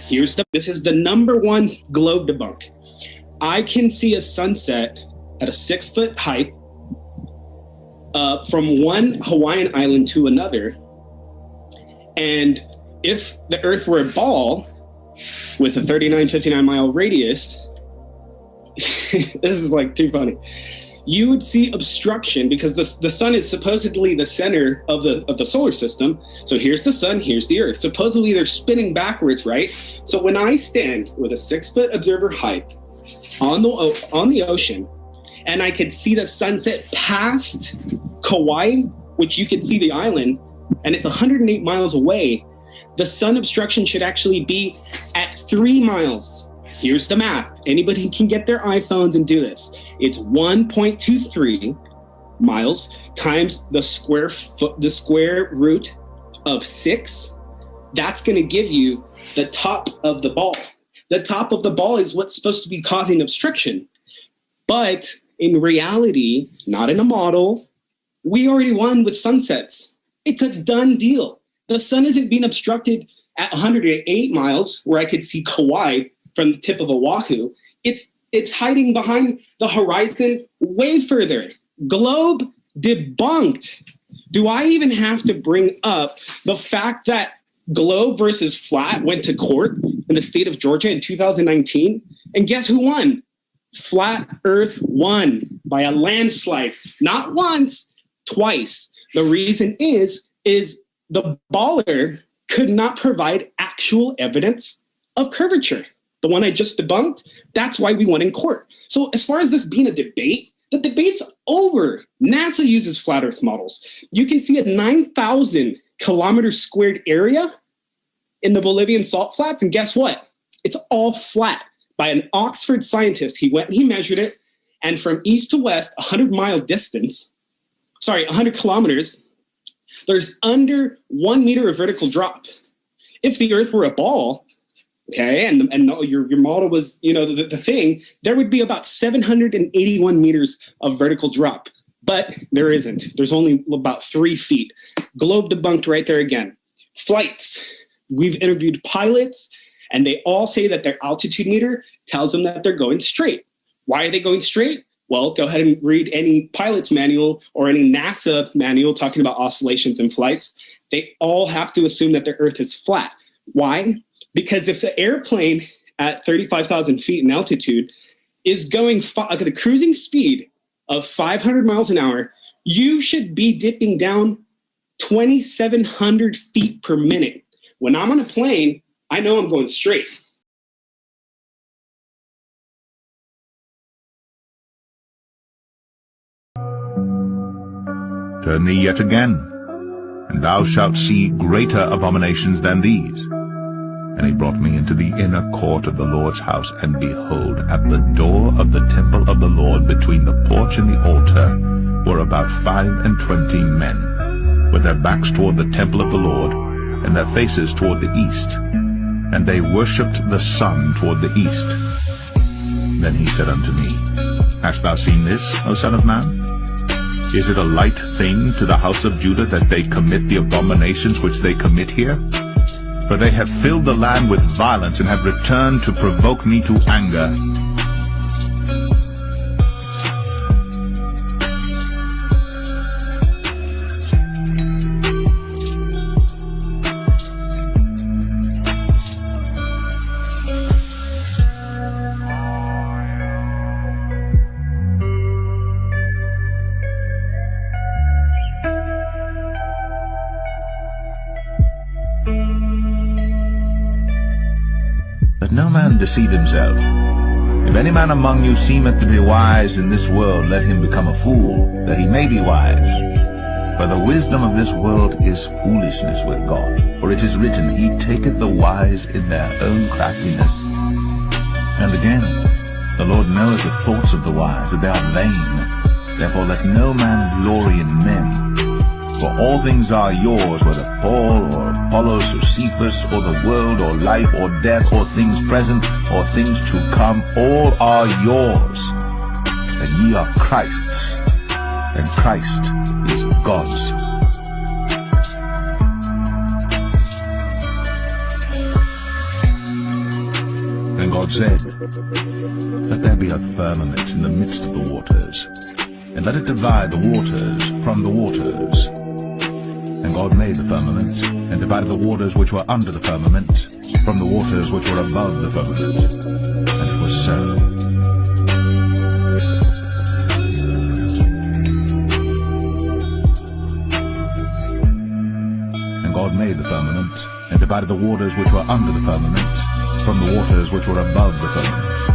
This is the number one globe debunk. I can see a sunset at a 6-foot height from one Hawaiian island to another. And if the Earth were a ball with a 59 mile radius, this is like too funny. You would see obstruction because the sun is supposedly the center of the solar system. So here's the sun, here's the Earth. Supposedly they're spinning backwards, right? So when I stand with a 6-foot observer height on the ocean, and I could see the sunset past Kauai, which you could see the island, and it's 108 miles away, the sun obstruction should actually be at 3 miles. Here's the math. Anybody can get their iPhones and do this. It's 1.23 miles times the square root of 6. That's going to give you the top of the ball. The top of the ball is what's supposed to be causing obstruction. But in reality, not in a model, we already won with sunsets. It's a done deal. The sun isn't being obstructed at 108 miles, where I could see Kauai from the tip of Oahu. It's hiding behind the horizon way further. Globe debunked. Do I even have to bring up the fact that globe versus flat went to court in the state of Georgia in 2019? And guess who won? Flat Earth won by a landslide. Not once, twice. The reason is the baller could not provide actual evidence of curvature. The one I just debunked, that's why we won in court. So as far as this being a debate, the debate's over. NASA uses flat Earth models. You can see a 9,000 kilometer squared area in the Bolivian salt flats, and guess what? It's all flat. By an Oxford scientist, he went and he measured it, and from east to west, 100 kilometers, there's under 1 meter of vertical drop. If the Earth were a ball, okay, and your model was, the thing, there would be about 781 meters of vertical drop. But there isn't. There's only about 3 feet. Globe debunked right there again. Flights. We've interviewed pilots, and they all say that their altitude meter tells them that they're going straight. Why are they going straight? Well, go ahead and read any pilot's manual or any NASA manual talking about oscillations in flights. They all have to assume that the Earth is flat. Why? Because if the airplane at 35,000 feet in altitude is going at a cruising speed of 500 miles an hour, you should be dipping down 2,700 feet per minute. When I'm on a plane, I know I'm going straight. Turn thee yet again, and thou shalt see greater abominations than these. And he brought me into the inner court of the Lord's house, and behold, at the door of the temple of the Lord, between the porch and the altar, were about 25 men, with their backs toward the temple of the Lord, and their faces toward the east. And they worshipped the sun toward the east. Then he said unto me, Hast thou seen this, O son of man? Is it a light thing to the house of Judah that they commit the abominations which they commit here? For they have filled the land with violence, and have returned to provoke me to anger. Let no man deceive himself. If any man among you seemeth to be wise in this world, let him become a fool, that he may be wise. For the wisdom of this world is foolishness with God. For it is written, He taketh the wise in their own craftiness. And again, the Lord knoweth the thoughts of the wise, that they are vain. Therefore let no man glory in men. For all things are yours, whether Paul or Apollos or Cephas, or the world, or life, or death, or things present, or things to come, all are yours. And ye are Christ's, and Christ is God's. God said, "Let there be a firmament in the midst of the waters, and let it divide the waters from the waters." And God made the firmament, and divided the waters which were under the firmament from the waters which were above the firmament. And it was so. And God made the firmament, and divided the waters which were under the firmament from the waters which were above the firmament.